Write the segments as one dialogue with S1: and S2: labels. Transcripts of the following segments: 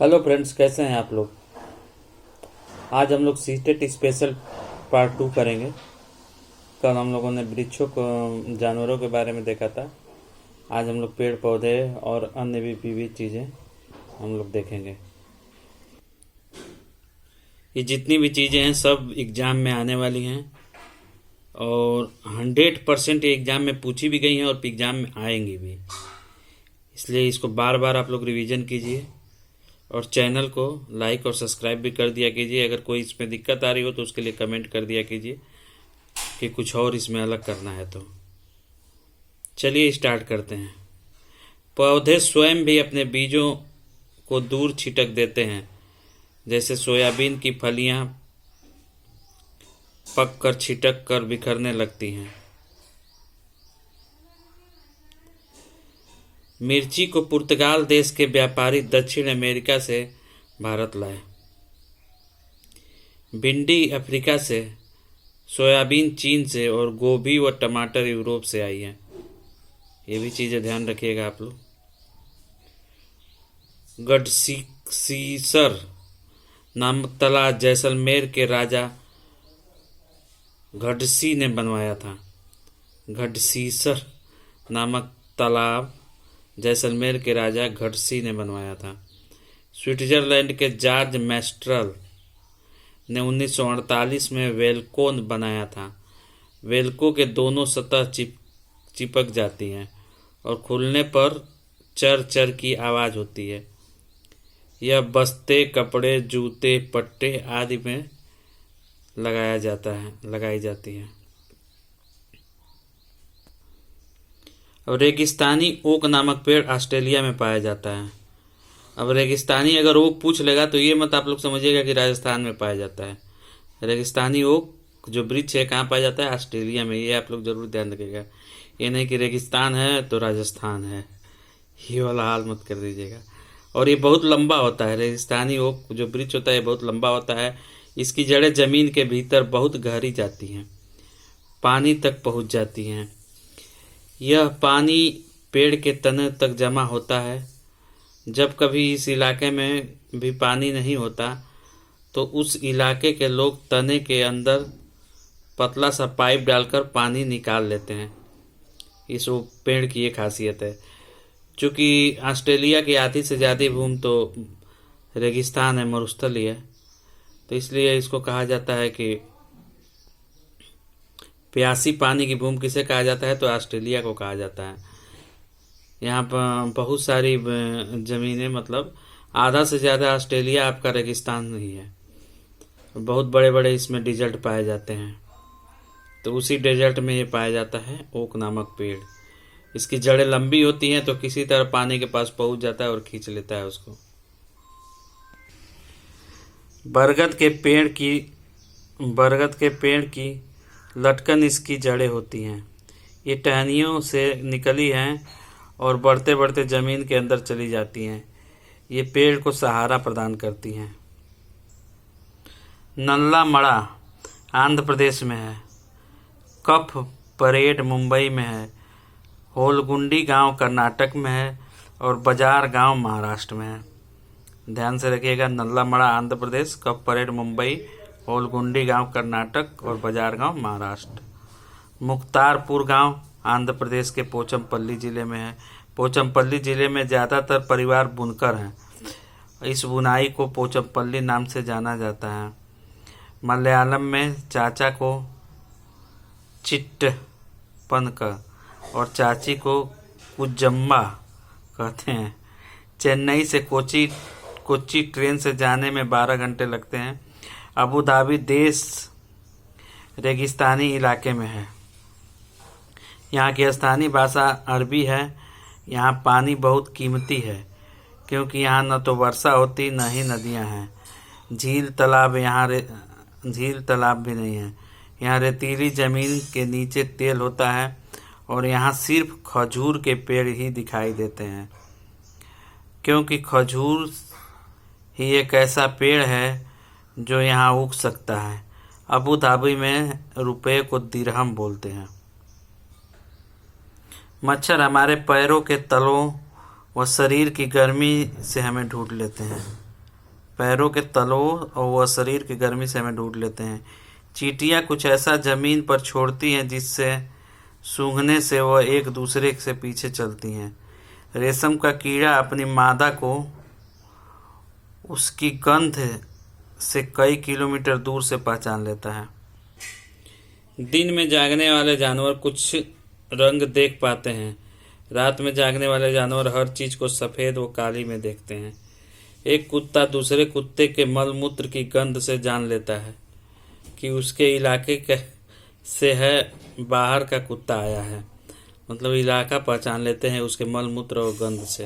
S1: Hello friends, कैसे हैं आप लोग। आज हम लोग सीटेट स्पेशल पार्ट 2 करेंगे। कल हम लोगों ने वृक्षों को, जानवरों के बारे में देखा था। आज हम लोग पेड़ पौधे और अन्य भी विविध चीज़ें हम लोग देखेंगे। ये जितनी भी चीज़ें हैं सब एग्ज़ाम में आने वाली हैं और 100% एग्ज़ाम में पूछी भी गई हैं और एग्ज़ाम में आएंगी भी। इसलिए इसको बार बार आप लोग रिवीजन कीजिए और चैनल को लाइक और सब्सक्राइब भी कर दिया कीजिए। अगर कोई इसमें दिक्कत आ रही हो तो उसके लिए कमेंट कर दिया कीजिए कि कुछ और इसमें अलग करना है तो। चलिए स्टार्ट करते हैं। पौधे स्वयं भी अपने बीजों को दूर छिटक देते हैं, जैसे सोयाबीन की फलियां पक कर छिटक कर बिखरने लगती हैं। मिर्ची को पुर्तगाल देश के व्यापारी दक्षिण अमेरिका से भारत लाए। भिंडी अफ्रीका से, सोयाबीन चीन से और गोभी व टमाटर यूरोप से आई हैं। ये भी चीज़ें ध्यान रखिएगा आप लोग। गढ़सीसर नामक तालाब जैसलमेर के राजा गढ़सी ने बनवाया था। गढ़सीसर नामक तालाब जैसलमेर के राजा गढ़सी ने बनवाया था। स्विट्जरलैंड के जॉर्ज मैस्ट्रल ने 1948 में वेल्को बनाया था। वेल्को के दोनों सतह चिपक जाती हैं और खुलने पर चर चर की आवाज़ होती है। यह बस्ते, कपड़े, जूते, पट्टे आदि में लगाई जाती है। अब रेगिस्तानी ओक नामक पेड़ ऑस्ट्रेलिया में पाया जाता है। अब रेगिस्तानी अगर ओक पूछ लेगा तो ये मत आप लोग समझिएगा कि राजस्थान में पाया जाता है। रेगिस्तानी ओक जो वृक्ष है कहाँ पाया जाता है? ऑस्ट्रेलिया में। ये आप लोग जरूर ध्यान रखिएगा। ये नहीं कि रेगिस्तान है तो राजस्थान है, ये वाला हाल मत कर दीजिएगा। और ये बहुत लंबा होता है। रेगिस्तानी ओक जो वृक्ष होता है ये बहुत लंबा होता है। इसकी जड़ें जमीन के भीतर बहुत गहरी जाती हैं, पानी तक पहुँच जाती हैं। यह पानी पेड़ के तने तक जमा होता है। जब कभी इस इलाके में भी पानी नहीं होता तो उस इलाके के लोग तने के अंदर पतला सा पाइप डालकर पानी निकाल लेते हैं। इस पेड़ की ये खासियत है। चूँकि ऑस्ट्रेलिया की आधी से ज़्यादा भूमि तो रेगिस्तान है, मरुस्थल ही है, तो इसलिए इसको कहा जाता है कि प्यासी पानी की भूमि किसे कहा जाता है? तो ऑस्ट्रेलिया को कहा जाता है। यहाँ पर बहुत सारी ज़मीनें, मतलब आधा से ज़्यादा ऑस्ट्रेलिया आपका रेगिस्तान ही है। बहुत बड़े बड़े इसमें डेजर्ट पाए जाते हैं, तो उसी डेजर्ट में ये पाया जाता है ओक नामक पेड़। इसकी जड़ें लंबी होती हैं तो किसी तरह पानी के पास पहुंच जाता है और खींच लेता है उसको। बरगद के पेड़ की लटकन इसकी जड़ें होती हैं। ये टहनियों से निकली हैं और बढ़ते बढ़ते ज़मीन के अंदर चली जाती हैं। ये पेड़ को सहारा प्रदान करती हैं। नल्ला मड़ा आंध्र प्रदेश में है। कफ परेड मुंबई में है। होलगुंडी गांव कर्नाटक में है और बाजार गांव महाराष्ट्र में है। ध्यान से रखिएगा। नल्ला मड़ा आंध्र प्रदेश, कफ परेड मुंबई, होलगुंडी गांव कर्नाटक और बाजार गांव महाराष्ट्र। मुख्तारपुर गांव आंध्र प्रदेश के पोचमपल्ली ज़िले में है। पोचमपल्ली ज़िले में ज़्यादातर परिवार बुनकर हैं। इस बुनाई को पोचमपल्ली नाम से जाना जाता है। मलयालम में चाचा को चिट्टपनका और चाची को कुजम्बा कहते हैं। चेन्नई से कोच्चि ट्रेन से जाने में 12 घंटे लगते हैं। अबू धाबी देश रेगिस्तानी इलाके में है। यहाँ की स्थानीय भाषा अरबी है। यहाँ पानी बहुत कीमती है क्योंकि यहाँ न तो वर्षा होती न ही नदियाँ हैं। झील तालाब भी नहीं है। यहाँ रेतीली ज़मीन के नीचे तेल होता है और यहाँ सिर्फ खजूर के पेड़ ही दिखाई देते हैं, क्योंकि खजूर ही एक ऐसा पेड़ है जो यहाँ उग सकता है। अबू धाबी में रुपये को दिरहम बोलते हैं। मच्छर हमारे पैरों के तलों व शरीर की गर्मी से हमें ढूंढ लेते हैं। पैरों के तलों और वह शरीर की गर्मी से हमें ढूंढ लेते हैं। चींटियां कुछ ऐसा जमीन पर छोड़ती हैं जिससे सूंघने से वह एक दूसरे से पीछे चलती हैं। रेशम का कीड़ा अपनी मादा को उसकी गंध से कई किलोमीटर दूर से पहचान लेता है। दिन में जागने वाले जानवर कुछ रंग देख पाते हैं। रात में जागने वाले जानवर हर चीज को सफेद व काली में देखते हैं। एक कुत्ता दूसरे कुत्ते के मलमूत्र की गंध से जान लेता है कि उसके इलाके से है, बाहर का कुत्ता आया है। मतलब इलाका पहचान लेते हैं उसके मलमूत्र और गंध से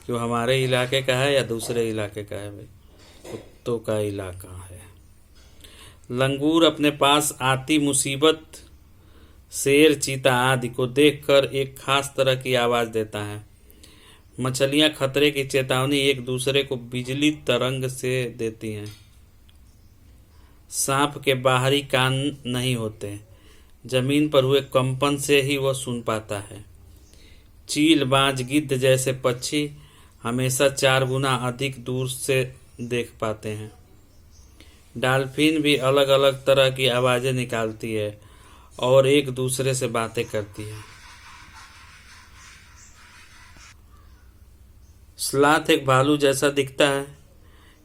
S1: कि वो हमारे इलाके का है या दूसरे इलाके का है। भाई कुत्तों का इलाका है। लंगूर अपने पास आती मुसीबत, शेर, चीता आदि को देखकर एक खास तरह की आवाज देता है। मछलियां खतरे की चेतावनी एक दूसरे को बिजली तरंग से देती हैं। सांप के बाहरी कान नहीं होते, जमीन पर हुए कंपन से ही वह सुन पाता है। चील, बाज, गिद्ध जैसे पक्षी हमेशा 4 गुना अधिक दूर से देख पाते हैं। डॉल्फिन भी अलग अलग तरह की आवाजें निकालती है और एक दूसरे से बातें करती है। स्लॉथ एक भालू जैसा दिखता है।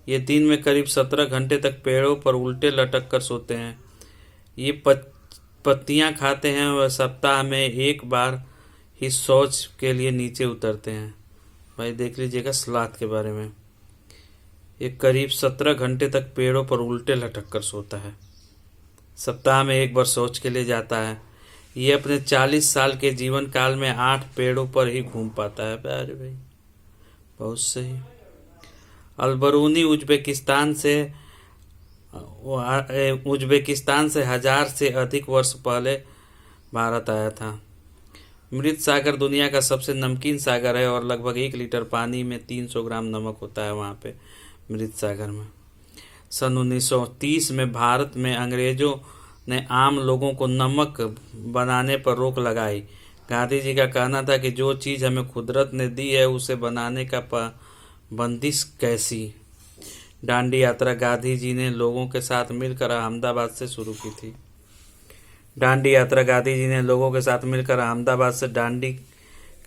S1: ये दिन में करीब 17 घंटे तक पेड़ों पर उल्टे लटक कर सोते हैं। ये पत्तियां खाते हैं और सप्ताह में एक बार ही शौच के लिए नीचे उतरते हैं। भाई देख लीजिएगा स्लॉथ के बारे में। ये करीब 17 घंटे तक पेड़ों पर उल्टे लटक कर सोता है। सप्ताह में एक बार शौच के लिए जाता है। ये अपने 40 साल के जीवन काल में 8 पेड़ों पर ही घूम पाता है। अरे भाई बहुत सही। अलबरूनी उज्बेकिस्तान से 1000 से अधिक वर्ष पहले भारत आया था। मृत सागर दुनिया का सबसे नमकीन सागर है और लगभग 1 लीटर पानी में 300 ग्राम नमक होता है वहाँ पे मृत सागर में। सन 1930 में भारत में अंग्रेजों ने आम लोगों को नमक बनाने पर रोक लगाई। गांधी जी का कहना था कि जो चीज़ हमें कुदरत ने दी है उसे बनाने का बंदिश कैसी। दांडी यात्रा गांधी जी ने लोगों के साथ मिलकर अहमदाबाद से शुरू की थी। दांडी यात्रा गांधी जी ने लोगों के साथ मिलकर अहमदाबाद से दांडी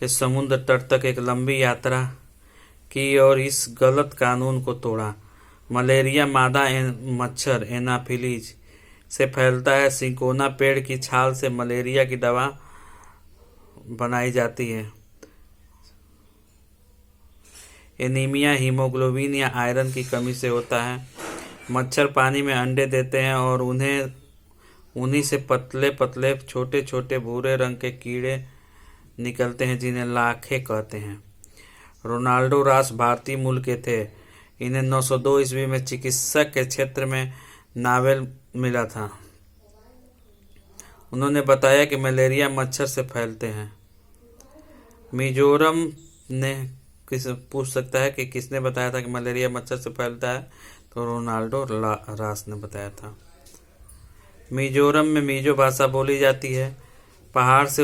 S1: के समुद्र तट तक एक लंबी यात्रा की और इस गलत कानून को तोड़ा। मलेरिया मादा मच्छर एनाफिलीज से फैलता है। सिंकोना पेड़ की छाल से मलेरिया की दवा बनाई जाती है। एनीमिया हीमोग्लोबिन या आयरन की कमी से होता है। मच्छर पानी में अंडे देते हैं और उन्हीं से पतले पतले छोटे छोटे भूरे रंग के कीड़े निकलते हैं जिन्हें लाखे कहते हैं। रोनाल्डो रास भारतीय मूल के थे। इन्हें 902 ईस्वी में चिकित्सा के क्षेत्र में नोबेल मिला था। उन्होंने बताया कि मलेरिया मच्छर से फैलते हैं। मिजोरम ने पूछ सकता है कि किसने बताया था कि मलेरिया मच्छर से फैलता है, तो रोनाल्डो रास ने बताया था। मिजोरम में मिजो भाषा बोली जाती है। पहाड़ से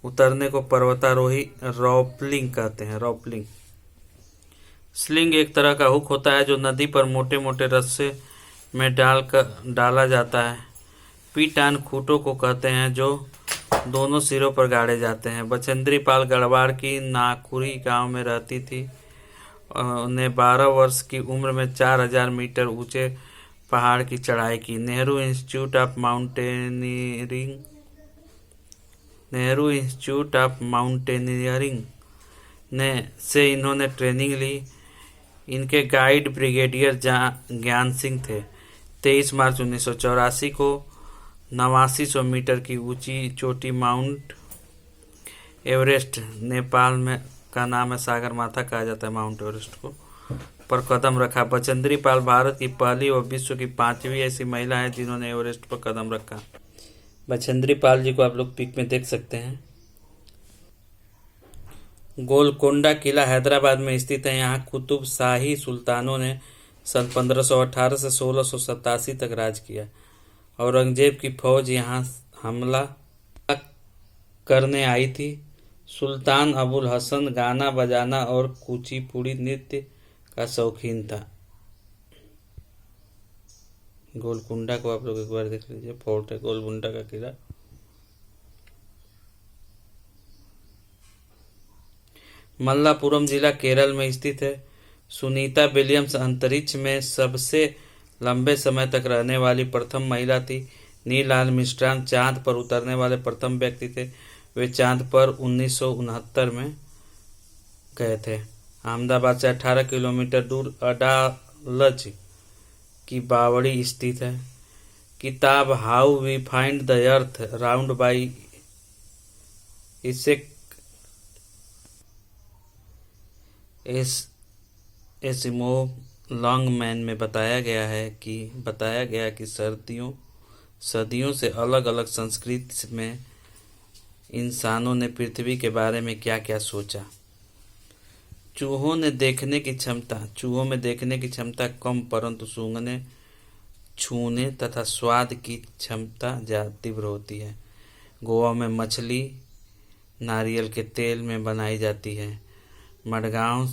S1: उतरने को पर्वतारोही रॉपलिंग कहते हैं। रॉपलिंग स्लिंग एक तरह का हुक होता है जो नदी पर मोटे मोटे रस्से में डाला जाता है। पीटान खूंटों को कहते हैं जो दोनों सिरों पर गाड़े जाते हैं। बचेंद्री पाल गढ़वाड़ की नाकुरी गांव में रहती थी। उन्हें 12 वर्ष की उम्र में 4000 मीटर ऊंचे पहाड़ की चढ़ाई की। नेहरू इंस्टीट्यूट ऑफ माउंटेनियरिंग से इन्होंने ट्रेनिंग ली। इनके गाइड ब्रिगेडियर ज्ञान सिंह थे। 23 मार्च 1984 को 8900 मीटर की ऊंची चोटी माउंट एवरेस्ट, नेपाल में का नाम है सागर माथा कहा जाता है माउंट एवरेस्ट को, पर कदम रखा। बचेंद्री पाल भारत की पहली और विश्व की 5वीं ऐसी महिला है जिन्होंने एवरेस्ट पर कदम रखा। बचेंद्री पाल जी को आप लोग पिक में देख सकते हैं। गोलकोंडा किला हैदराबाद में स्थित है। यहाँ कुतुब शाही सुल्तानों ने सन 1518 से 1687 तक राज किया। औरंगजेब की फौज यहाँ हमला करने आई थी। सुल्तान अबुल हसन गाना बजाना और कुचिपुड़ी नृत्य का शौकीन था। गोलकुंडा को आप लोग एक बार देख लीजिए, फोर्ट है गोलकुंडा का किला। मल्लापुरम जिला केरल में स्थित है। सुनीता विलियम्स अंतरिक्ष में सबसे लंबे समय तक रहने वाली प्रथम महिला थी। नील आर्मस्ट्रांग चांद पर उतरने वाले प्रथम व्यक्ति थे। वे चांद पर 1969 में गए थे। अहमदाबाद से 18 किलोमीटर दूर अडालज की बावड़ी स्थित है। किताब how we find the earth round by Isaac Asimov Longman में बताया गया कि सदियों से अलग अलग संस्कृति में इंसानों ने पृथ्वी के बारे में क्या क्या सोचा। चूहों में देखने की क्षमता कम, परंतु सूंघने, छूने तथा स्वाद की क्षमता ज्यादा तीव्र होती है। गोवा में मछली नारियल के तेल में बनाई जाती है। मडगांव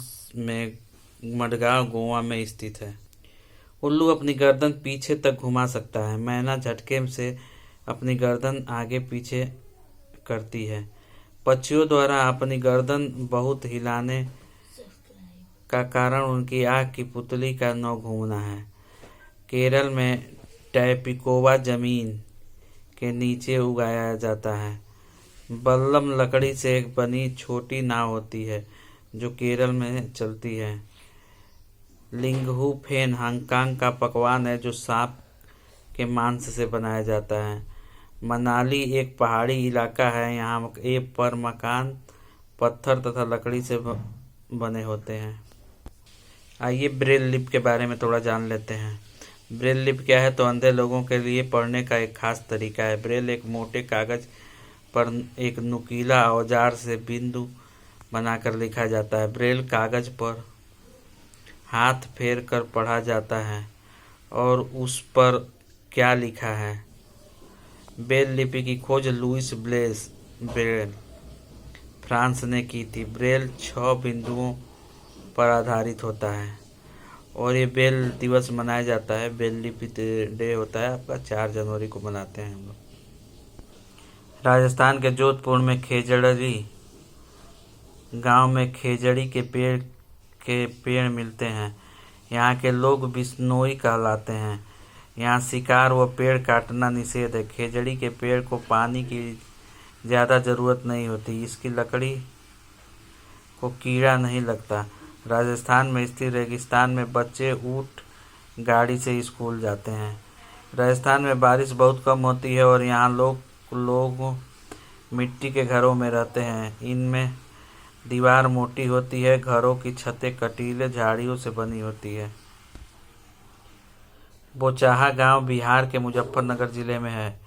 S1: गोवा में स्थित है। उल्लू अपनी गर्दन पीछे तक घुमा सकता है। मैना झटके से अपनी गर्दन आगे पीछे करती है। पक्षियों द्वारा अपनी गर्दन बहुत हिलाने का कारण उनकी आँख की पुतली का नौ घूमना है। केरल में टैपिकोवा जमीन के नीचे उगाया जाता है। बल्लम लकड़ी से बनी छोटी नाव होती है जो केरल में चलती है। लिंगहू फेन हांगकांग का पकवान है जो सांप के मांस से बनाया जाता है। मनाली एक पहाड़ी इलाका है। यहाँ पर मकान पत्थर तथा लकड़ी से बने होते हैं। आइए ब्रेल लिपि के बारे में थोड़ा जान लेते हैं। ब्रेल लिपि क्या है? तो अंधे लोगों के लिए पढ़ने का एक खास तरीका है। ब्रेल एक मोटे कागज पर एक नुकीला औजार से बिंदु बनाकर लिखा जाता है। ब्रेल कागज पर हाथ फेर कर पढ़ा जाता है और उस पर क्या लिखा है। ब्रेल लिपि की खोज लुईस ब्रेल फ्रांस ने की थी। ब्रेल 6 बिंदुओं पर आधारित होता है और ये ब्रेल दिवस मनाया जाता है। ब्रेल लिपि डे होता है आपका 4 जनवरी को मनाते हैं हम लोग। राजस्थान के जोधपुर में खेजड़ी गांव में खेजड़ी के पेड़ मिलते हैं। यहाँ के लोग बिश्नोई कहलाते हैं। यहाँ शिकार व पेड़ काटना निषेध है। खेजड़ी के पेड़ को पानी की ज़्यादा ज़रूरत नहीं होती। इसकी लकड़ी को कीड़ा नहीं लगता। राजस्थान में स्थित रेगिस्तान में बच्चे ऊँट गाड़ी से स्कूल जाते हैं। राजस्थान में बारिश बहुत कम होती है और यहाँ लोग मिट्टी के घरों में रहते हैं। इनमें दीवार मोटी होती है। घरों की छतें कटीले झाड़ियों से बनी होती है। बोचाहा गांव बिहार के मुजफ्फरनगर जिले में है।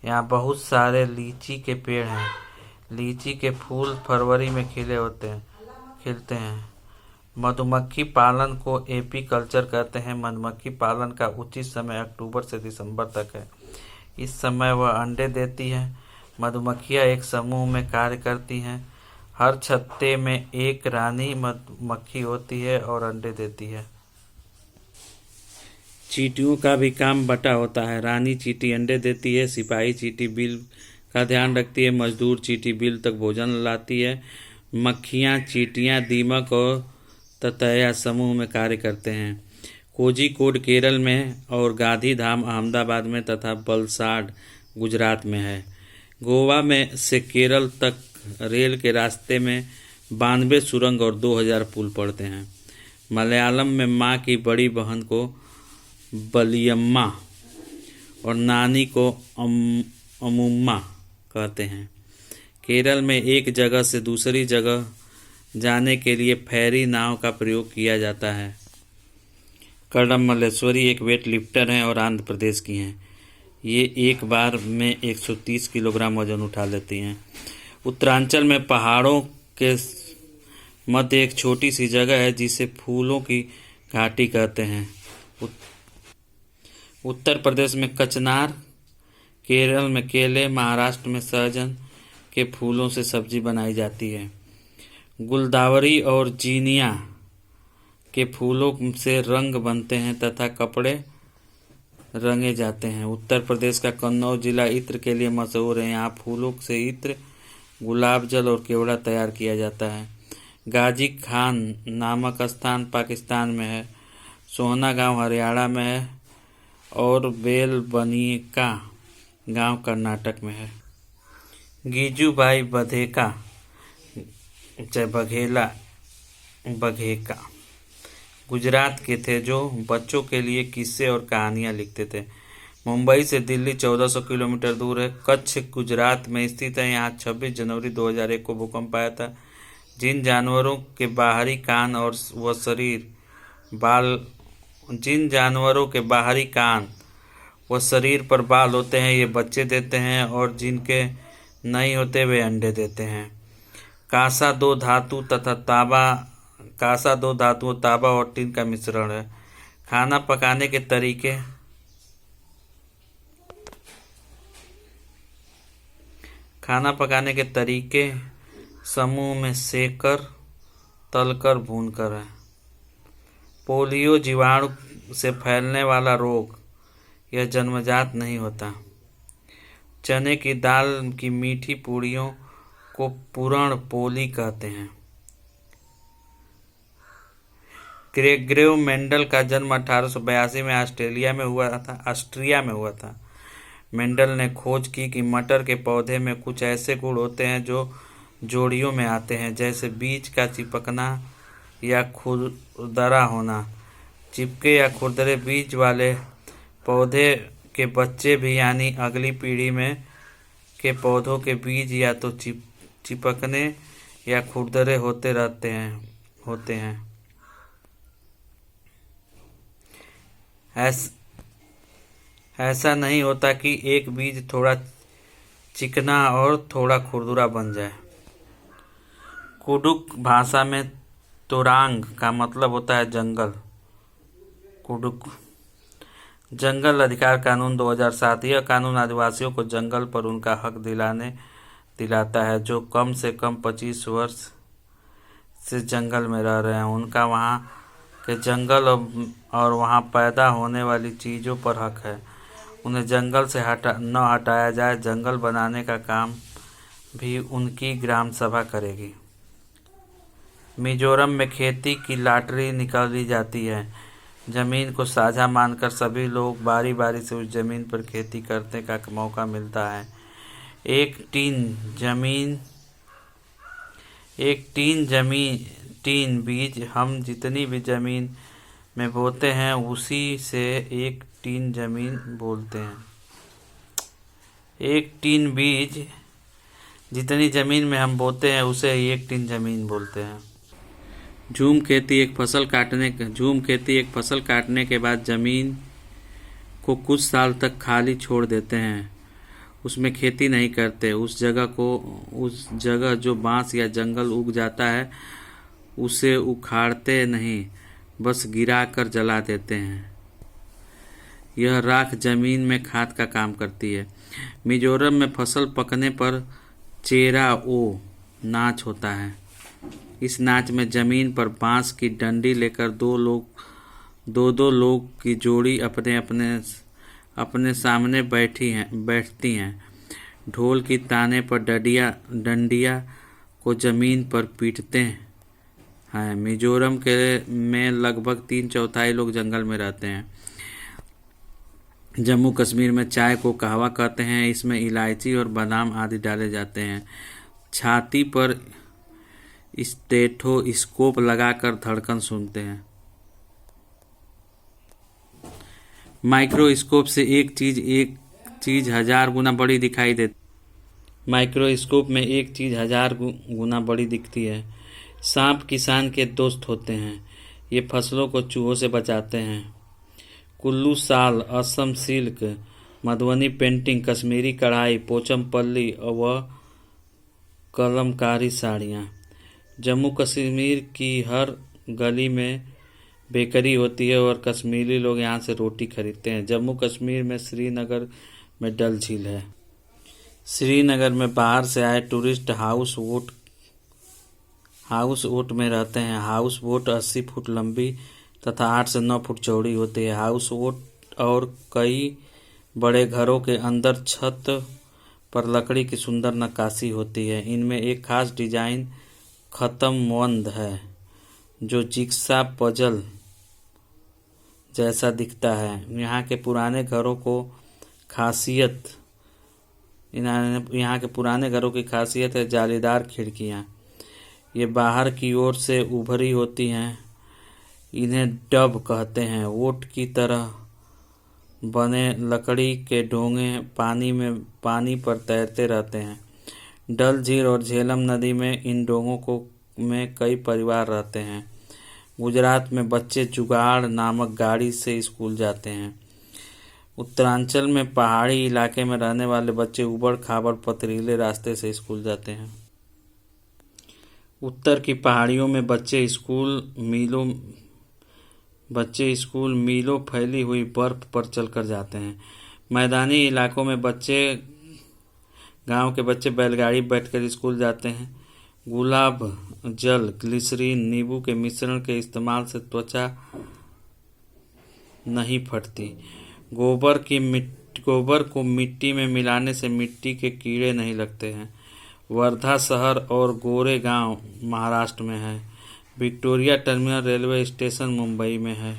S1: यहाँ बहुत सारे लीची के पेड़ हैं। लीची के फूल फरवरी में खिलते हैं। मधुमक्खी पालन को एपी कल्चर कहते हैं। मधुमक्खी पालन का उचित समय अक्टूबर से दिसंबर तक है। इस समय वह अंडे देती है। मधुमक्खियाँ एक समूह में कार्य करती हैं। हर छत्ते में एक रानी मधुमक्खी होती है और अंडे देती है। चींटियों का भी काम बटा होता है। रानी चींटी अंडे देती है। सिपाही चींटी बिल का ध्यान रखती है। मजदूर चींटी बिल तक भोजन लाती है। मक्खियाँ, चींटियाँ, दीमक और ततैया समूह में कार्य करते हैं। कोझिकोड केरल में और गांधीधाम अहमदाबाद में तथा वलसाड गुजरात में है। गोवा में से केरल तक रेल के रास्ते में 92 सुरंग और 2000 पुल पड़ते हैं। मलयालम में माँ की बड़ी बहन को बलियम्मा और नानी को अमुम्मा कहते हैं। केरल में एक जगह से दूसरी जगह जाने के लिए फेरी नाव का प्रयोग किया जाता है। कर्णम मल्लेश्वरी एक वेट लिफ्टर हैं और आंध्र प्रदेश की हैं। ये एक बार में 130 किलोग्राम वजन उठा लेती हैं। उत्तरांचल में पहाड़ों के मध्य एक छोटी सी जगह है जिसे फूलों की घाटी कहते हैं। उत्तर प्रदेश में कचनार, केरल में केले, महाराष्ट्र में सहजन के फूलों से सब्जी बनाई जाती है। गुलदावरी और जीनिया के फूलों से रंग बनते हैं तथा कपड़े रंगे जाते हैं। उत्तर प्रदेश का कन्नौज जिला इत्र के लिए मशहूर है। यहाँ फूलों से इत्र, गुलाब जल और केवड़ा तैयार किया जाता है। गाजी खान नामक स्थान पाकिस्तान में है। सोहना गांव हरियाणा में है और बेलबनिका गांव कर्नाटक में है। गीजूभाई बघेला बघेला गुजरात के थे जो बच्चों के लिए किस्से और कहानियां लिखते थे। मुंबई से दिल्ली 1400 किलोमीटर दूर है। कच्छ गुजरात में स्थित है। यहाँ 26 जनवरी 2001 को भूकंप आया था। जिन जानवरों के बाहरी कान व शरीर पर बाल होते हैं ये बच्चे देते हैं और जिनके नहीं होते वे अंडे देते हैं। कांसा दो धातुओं तांबा और टिन का मिश्रण है। खाना पकाने के तरीके समूह में सेककर, तलकर, भूनकर है। पोलियो जीवाणु से फैलने वाला रोग, यह जन्मजात नहीं होता। चने की दाल की मीठी पूड़ियों को पूरण पोली कहते हैं। ग्रेगोर मेंडल का जन्म 1882 में ऑस्ट्रिया में हुआ था। मेंडल ने खोज की कि मटर के पौधे में कुछ ऐसे गुण होते हैं जो जोड़ियों में आते हैं, जैसे बीज का चिपकना या खुरदरा होना। चिपके या खुरदरे बीज वाले पौधे के बच्चे भी यानी अगली पीढ़ी में के पौधों के बीज या तो चिपकने या खुरदरे होते हैं। ऐसा नहीं होता कि एक बीज थोड़ा चिकना और थोड़ा खुरदुरा बन जाए। कुडुक भाषा में तोरांग का मतलब होता है जंगल। कुडुक जंगल अधिकार कानून 2007। यह कानून आदिवासियों को जंगल पर उनका हक दिलाता है जो कम से कम 25 वर्ष से जंगल में रह रहे हैं। उनका वहाँ के जंगल और वहाँ पैदा होने वाली चीज़ों पर हक है। उन्हें जंगल से न हटाया जाए। जंगल बनाने का काम भी उनकी ग्राम सभा करेगी। मिजोरम में खेती की लॉटरी निकाली जाती है। जमीन को साझा मानकर सभी लोग बारी बारी से उस जमीन पर खेती करने का मौका मिलता है। एक टीन बीज हम जितनी भी जमीन में बोते हैं उसी से एक टीन जमीन बोलते हैं। एक टीन बीज जितनी जमीन में हम बोते हैं उसे एक टीन जमीन बोलते हैं। झूम खेती एक फसल काटने के बाद जमीन को कुछ साल तक खाली छोड़ देते हैं। उसमें खेती नहीं करते। उस जगह जो बांस या जंगल उग जाता है उसे उखाड़ते नहीं, बस गिरा कर जला देते हैं। यह राख जमीन में खाद का काम करती है। मिजोरम में फसल पकने पर चेरा ओ नाच होता है। इस नाच में जमीन पर बांस की डंडी लेकर दो लोग की जोड़ी अपने सामने बैठती हैं। ढोल की ताने पर डंडिया को जमीन पर पीटते हैं। मिजोरम में लगभग 3/4 लोग जंगल में रहते हैं। जम्मू कश्मीर में चाय को कहवा कहते हैं। इसमें इलायची और बादाम आदि डाले जाते हैं। छाती पर स्टेथोस्कोप लगाकर धड़कन सुनते हैं। माइक्रोस्कोप से एक चीज 1000 गुना बड़ी दिखाई देती। माइक्रोस्कोप में एक चीज 1000 गुना बड़ी दिखती है। सांप किसान के दोस्त होते हैं। ये फसलों को चूहों से बचाते हैं। कुल्लू शाल, असम सिल्क, मधुबनी पेंटिंग, कश्मीरी कढ़ाई, पोचमपल्ली व कलमकारी साड़ियाँ। जम्मू कश्मीर की हर गली में बेकरी होती है और कश्मीरी लोग यहाँ से रोटी खरीदते हैं। जम्मू कश्मीर में श्रीनगर में डल झील है। श्रीनगर में बाहर से आए टूरिस्ट हाउस बोट में रहते हैं। हाउस बोट 80 फुट लंबी तथा 8 से 9 फुट चौड़ी होती है। हाउस बोट और कई बड़े घरों के अंदर छत पर लकड़ी की सुंदर नक्काशी होती है। इनमें एक खास डिजाइन खत्मबंद है जो जिग्सा पजल जैसा दिखता है। यहाँ के पुराने घरों की खासियत है जालीदार खिड़कियाँ। ये बाहर की ओर से उभरी होती हैं। इन्हें डब कहते हैं। ओट की तरह बने लकड़ी के डोंगे पानी पर तैरते रहते हैं। डल झील और झेलम नदी में इन डोंगों में कई परिवार रहते हैं। गुजरात में बच्चे जुगाड़ नामक गाड़ी से स्कूल जाते हैं। उत्तरांचल में पहाड़ी इलाके में रहने वाले बच्चे ऊबड़ खाबड़ पथरीले रास्ते से स्कूल जाते हैं। उत्तर की पहाड़ियों में बच्चे स्कूल मीलों फैली हुई बर्फ पर चलकर जाते हैं। मैदानी इलाकों में गांव के बच्चे बैलगाड़ी बैठकर स्कूल जाते हैं। गुलाब जल, ग्लिसरीन, नींबू के मिश्रण के इस्तेमाल से त्वचा नहीं फटती। गोबर को मिट्टी में मिलाने से मिट्टी के कीड़े नहीं लगते हैं। वर्धा शहर और गोरेगांव महाराष्ट्र में है। Victoria terminal railway station Mumbai में है।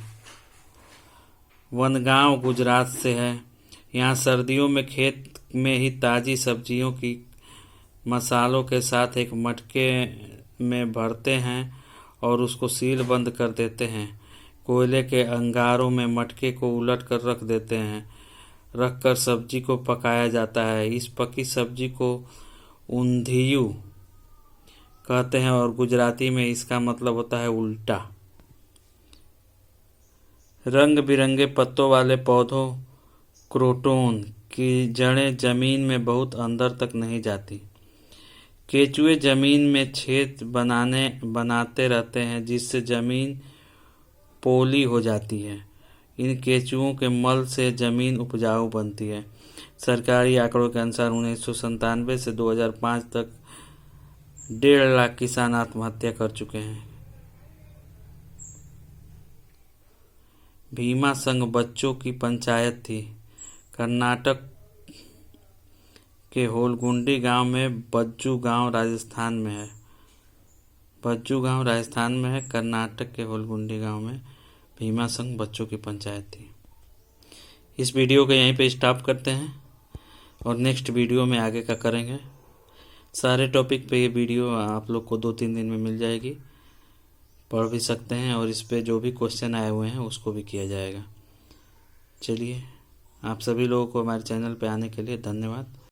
S1: वनगांव गुजरात से है। यहाँ सर्दियों में खेत में ही ताज़ी सब्जियों की मसालों के साथ एक मटके में भरते हैं और उसको सील बंद कर देते हैं। कोयले के अंगारों में मटके को उलट कर रखकर सब्जी को पकाया जाता है। इस पकी सब्जी को ऊंधियू कहते हैं और गुजराती में इसका मतलब होता है उल्टा। रंग बिरंगे पत्तों वाले पौधों क्रोटोन की जड़ें जमीन में बहुत अंदर तक नहीं जाती। केचुए जमीन में छेद बनाते रहते हैं जिससे जमीन पोली हो जाती है। इन केचुओं के मल से जमीन उपजाऊ बनती है। सरकारी आंकड़ों के अनुसार 1997 से 2005 तक 1.5 लाख किसान आत्महत्या कर चुके हैं। भीमा संघ बच्चों की पंचायत थी। कर्नाटक के होलगुंडी गांव में बज्जू गांव राजस्थान में है। कर्नाटक के होलगुंडी गांव में भीमा संघ बच्चों की पंचायत थी। इस वीडियो को यहीं पे स्टॉप करते हैं और नेक्स्ट वीडियो में आगे का करेंगे। सारे टॉपिक पे ये वीडियो आप लोग को 2-3 दिन में मिल जाएगी, पढ़ भी सकते हैं और इस पे जो भी क्वेश्चन आए हुए हैं उसको भी किया जाएगा। चलिए, आप सभी लोगों को हमारे चैनल पे आने के लिए धन्यवाद।